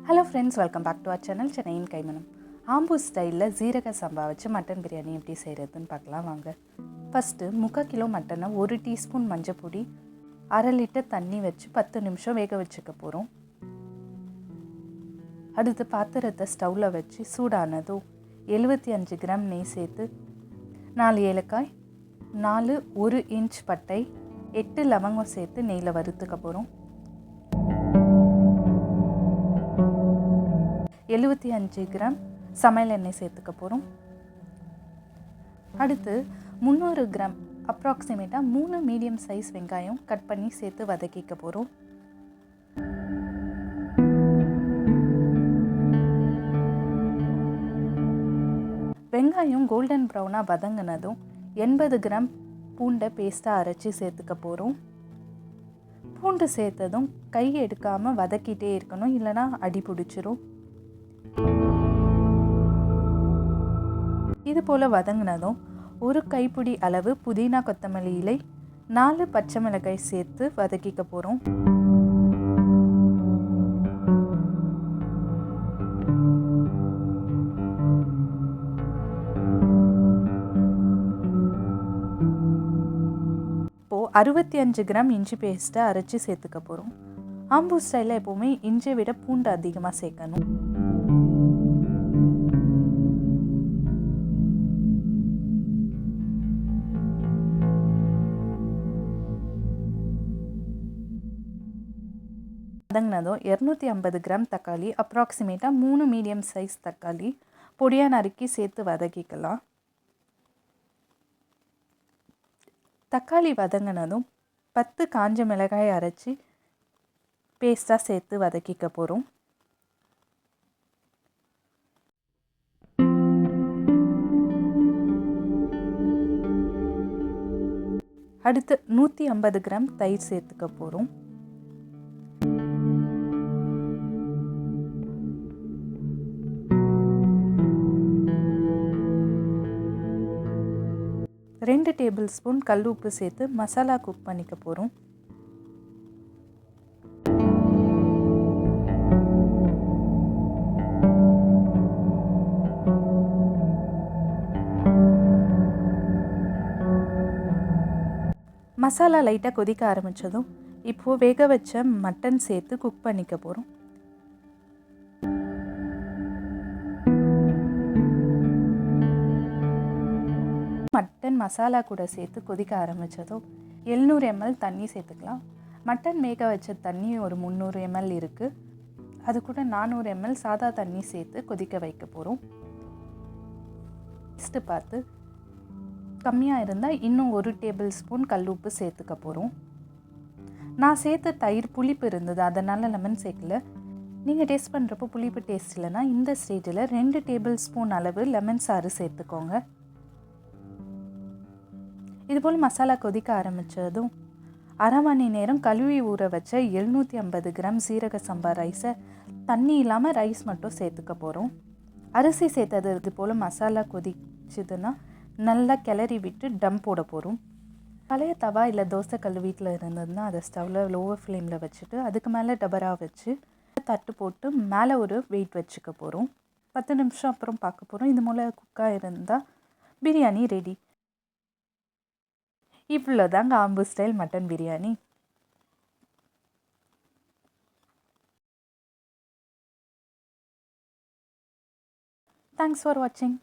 Hello friends, welcome back to our channel சென்னையின் கைமணம். ஆம்பூர் ஸ்டைலில் சீரக சம்பா வச்சு மட்டன் பிரியாணி எப்படி செய்கிறதுன்னு பார்க்கலாம் வாங்க. ஃபஸ்ட்டு 3/4 கிலோ மட்டனை 1 டீஸ்பூன் மஞ்சள் பொடி, 1/2 லிட்டர் தண்ணி வச்சு 10 நிமிஷம் வேக வச்சுக்க போகிறோம். அடுத்து பாத்திரத்தை ஸ்டவ்வில் வச்சு சூடானதும் 75 கிராம் நெய் சேர்த்து 4 ஏலக்காய், 4 1 இன்ச் பட்டை, 8 லவங்கம் சேர்த்து நெய்யில் வறுத்துக்க போகிறோம். 75 கிராம் சமையல் எண்ணெய் சேர்த்துக்க போகிறோம். அடுத்து 300 கிராம் அப்ராக்சிமேட்டாக 3 மீடியம் சைஸ் வெங்காயம் கட் பண்ணி சேர்த்து வதக்கிக்க போகிறோம். வெங்காயம் கோல்டன் ப்ரௌனாக வதங்கினதும் 80 கிராம் பூண்டை பேஸ்ட்டாக அரைச்சி சேர்த்துக்க போகிறோம். பூண்டு சேர்த்ததும் கை எடுக்காமல் வதக்கிட்டே இருக்கணும், இல்லைனா அடி பிடிச்சிரும். இது போல் வதங்கினதும் 1 கைப்பிடி அளவு புதினா கொத்தமல்லி இலை, 4 பச்சை மிளகாய் சேர்த்து வதக்கிக்க போகிறோம். இப்போது 65 கிராம் இஞ்சி பேஸ்ட்டை அரைச்சி சேர்த்துக்க போகிறோம். ஆம்பூர் ஸ்டைலில் எப்போவுமே இஞ்சியை விட பூண்டு அதிகமாக சேர்க்கணும். வதங்கினதும் 250 கிராம் தக்காளி, அப்ராக்சிமேட்டாக 3 மீடியம் சைஸ் தக்காளி பொடியாக நறுக்கி சேர்த்து வதக்கிக்கலாம். தக்காளி வதங்கினதும் 10 காஞ்ச மிளகாய் அரைச்சி பேஸ்ட்டாக சேர்த்து வதக்கிக்க போகிறோம். அடுத்து 150 கிராம் தயிர் சேர்த்துக்க போகிறோம். ரெண்டு டேபிள் ஸ்பூன் கல் உப்பு சேர்த்து மசாலா குக் பண்ணிக்க போகிறோம். மசாலா லைட்டாக கொதிக்க ஆரம்பித்ததும் இப்போது வேக வச்ச மட்டன் சேர்த்து குக் பண்ணிக்க போகிறோம். மட்டன் மசாலா கூட சேர்த்து கொதிக்க ஆரம்பித்ததும் 700 ml தண்ணி சேர்த்துக்கலாம். மட்டன் வேக வச்ச தண்ணி ஒரு 300 ml இருக்குது. அது கூட 400 ml சாதா தண்ணி சேர்த்து கொதிக்க வைக்க போகிறோம். டேஸ்ட்டு பார்த்து கம்மியாக இருந்தால் இன்னும் 1 டேபிள் ஸ்பூன் கல் உப்பு சேர்த்துக்க போகிறோம். நான் சேர்த்த தயிர் புளிப்பு இருந்தது, அதனால் லெமன் சேர்க்கல. நீங்கள் டேஸ்ட் பண்ணுறப்போ புளிப்பு டேஸ்ட் இல்லைன்னா இந்த ஸ்டேஜில் 2 டேபிள் ஸ்பூன் அளவு லெமன் சாறு சேர்த்துக்கோங்க. இதுபோல் மசாலா கொதிக்க ஆரம்பித்ததும் 1/2 மணி நேரம் கழுவி ஊற வச்ச 750 கிராம் சீரக சம்பா ரைஸை தண்ணி இல்லாமல் ரைஸ் மட்டும் சேர்த்துக்க போகிறோம். அரிசி சேர்த்தது இது போல் மசாலா கொதிச்சுதுன்னா நல்லா கிளறி விட்டு டம் போட போகிறோம். பழைய தவா இல்லை தோசைக்கல் வீட்டில் இருந்ததுன்னா அதை ஸ்டவ்வில் லோவர் ஃப்ளேமில் வச்சுட்டு அதுக்கு மேலே டபரா வச்சு தட்டு போட்டு மேலே ஒரு வெயிட் வச்சுக்க போகிறோம். 10 நிமிஷம் அப்புறம் பார்க்க போகிறோம். இது போல் குக்காக இருந்தால் பிரியாணி ரெடி. இவ்வளோதாங்க Ambur style mutton biryani. Thanks for வாட்சிங்.